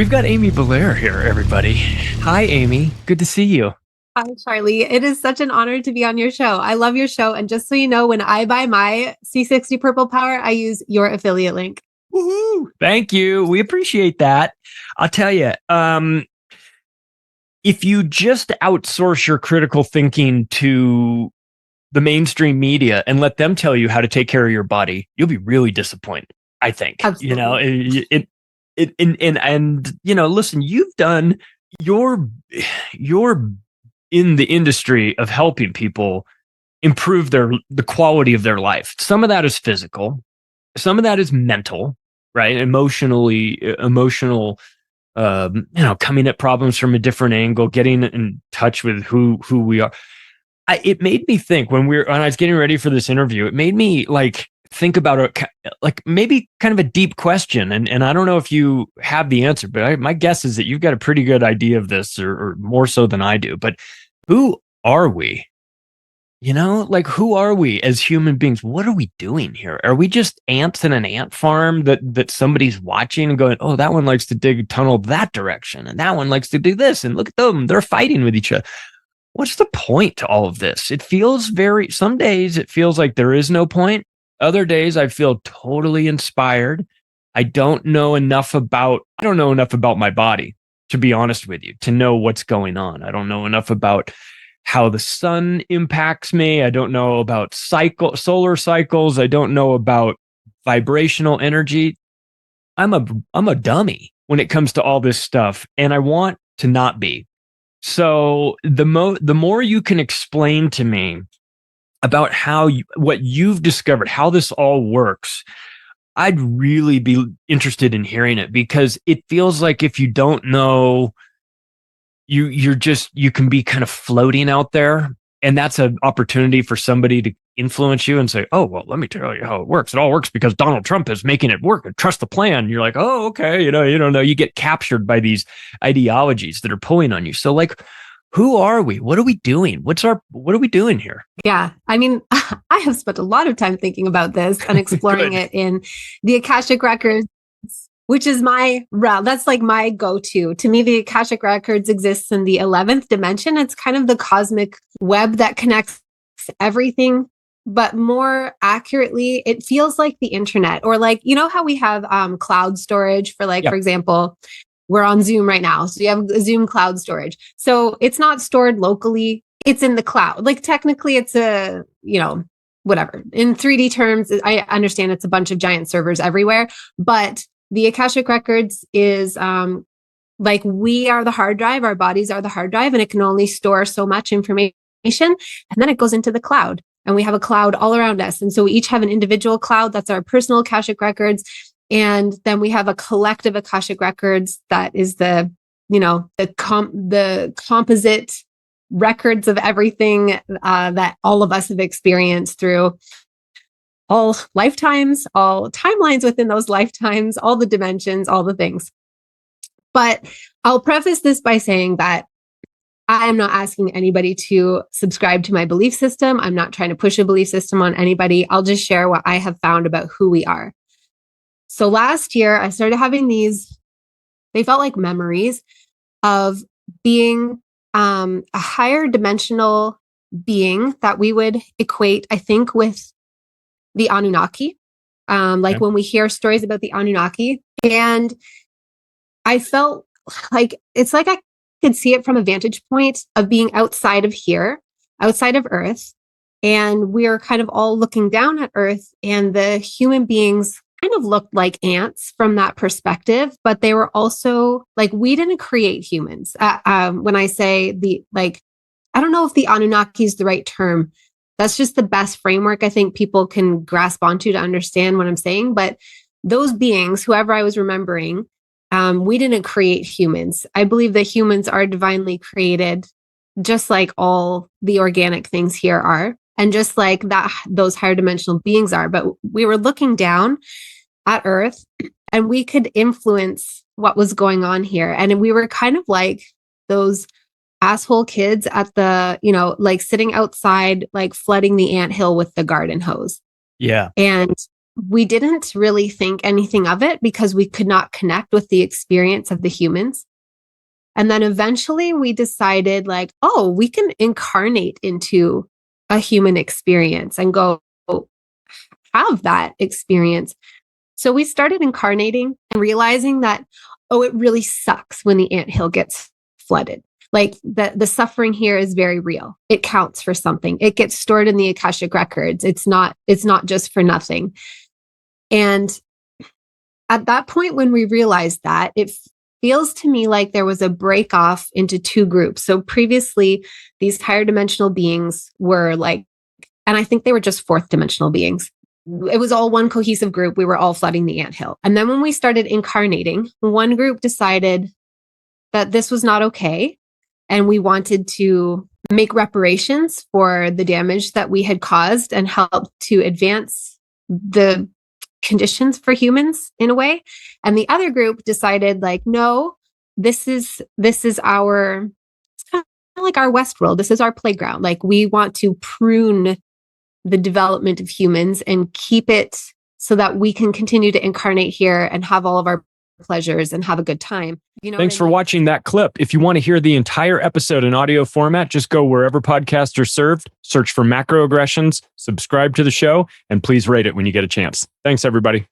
We've got Amy Belair here, everybody. Hi, Amy. Good to see you. Hi, Charlie. It is such an honor to be on your show. I love your show. And just so you know, when I buy my C60 Purple Power, I use your affiliate link. Woohoo! Thank you. We appreciate that. I'll tell you, if you just outsource your critical thinking to the mainstream media and let them tell you how to take care of your body, you'll be really disappointed. I think. Absolutely. Listen, you've done you're in the industry of helping people improve the quality of their life. Some of that is physical, some of that is mental, right? Emotional, coming at problems from a different angle, getting in touch with who we are. It made me think when I was getting ready for this interview, it made me think about maybe kind of a deep question. And I don't know if you have the answer, but my guess is that you've got a pretty good idea of this or more so than I do. But who are we? Who are we as human beings? What are we doing here? Are we just ants in an ant farm that somebody's watching and going, oh, that one likes to dig a tunnel that direction. And that one likes to do this. And look at them. They're fighting with each other. What's the point to all of this? Some days it feels like there is no point. Other days I feel totally inspired. I don't know enough about my body, to be honest with you, to know what's going on. I don't know enough about how the sun impacts me. I don't know about solar cycles. I don't know about vibrational energy. I'm a dummy when it comes to all this stuff, and I want to not be. So the more you can explain to me about what you've discovered, how this all works, I'd really be interested in hearing it, because it feels like if you don't know, you can be kind of floating out there, and that's an opportunity for somebody to influence you and say, oh, well, let me tell you how it works. It all works because Donald Trump is making it work, and trust the plan. You're like, oh, okay. You don't know. You get captured by these ideologies that are pulling on you. So who are we? What are we doing? What are we doing here? Yeah. I mean, I have spent a lot of time thinking about this and exploring it in the Akashic Records, which is my realm. That's like my go-to. To me, the Akashic Records exists in the 11th dimension. It's kind of the cosmic web that connects everything. But more accurately, it feels like the internet, or how we have cloud storage for for example, we're on Zoom right now. So you have Zoom cloud storage. So it's not stored locally. It's in the cloud. Technically it's whatever. In 3D terms, I understand it's a bunch of giant servers everywhere, but the Akashic Records is we are the hard drive, our bodies are the hard drive, and it can only store so much information. And then it goes into the cloud, and we have a cloud all around us. And so we each have an individual cloud. That's our personal Akashic Records. And then we have a collective Akashic Records that is the composite records of everything that all of us have experienced through all lifetimes, all timelines within those lifetimes, all the dimensions, all the things. But I'll preface this by saying that I am not asking anybody to subscribe to my belief system. I'm not trying to push a belief system on anybody. I'll just share what I have found about who we are. So last year, I started having they felt like memories of being a higher dimensional being that we would equate, I think, with the Anunnaki. When we hear stories about the Anunnaki. And I felt it's like I could see it from a vantage point of being outside of here, outside of Earth. And we are kind of all looking down at Earth, and the human beings kind of looked like ants from that perspective, but they were also we didn't create humans. When I say I don't know if the Anunnaki is the right term. That's just the best framework I think people can grasp onto to understand what I'm saying. But those beings, whoever I was remembering, we didn't create humans. I believe that humans are divinely created, just like all the organic things here are. And just like that, those higher dimensional beings are. But we were looking down at Earth, and we could influence what was going on here. And we were kind of like those asshole kids at the, sitting outside, flooding the anthill with the garden hose. Yeah. And we didn't really think anything of it because we could not connect with the experience of the humans. And then eventually we decided, like, oh, we can incarnate into a human experience and go have that experience. So we started incarnating and realizing that, oh, it really sucks when the anthill gets flooded. Like the suffering here is very real. It counts for something. It gets stored in the Akashic records. It's not just for nothing. And at that point, when we realized that, it feels to me like there was a break off into two groups. So previously, these higher dimensional beings were like, and I think they were just fourth dimensional beings. It was all one cohesive group. We were all flooding the anthill. And then when we started incarnating, one group decided that this was not okay. And we wanted to make reparations for the damage that we had caused and help to advance the conditions for humans in a way. And the other group decided, like, no, this is our, it's kind of like our Westworld. This is our playground. Like, we want to prune the development of humans and keep it so that we can continue to incarnate here and have all of our pleasures and have a good time. You know, thanks for watching that clip. If you want to hear the entire episode in audio format, just go wherever podcasts are served, search for Macroaggressions, subscribe to the show, and please rate it when you get a chance. Thanks, everybody.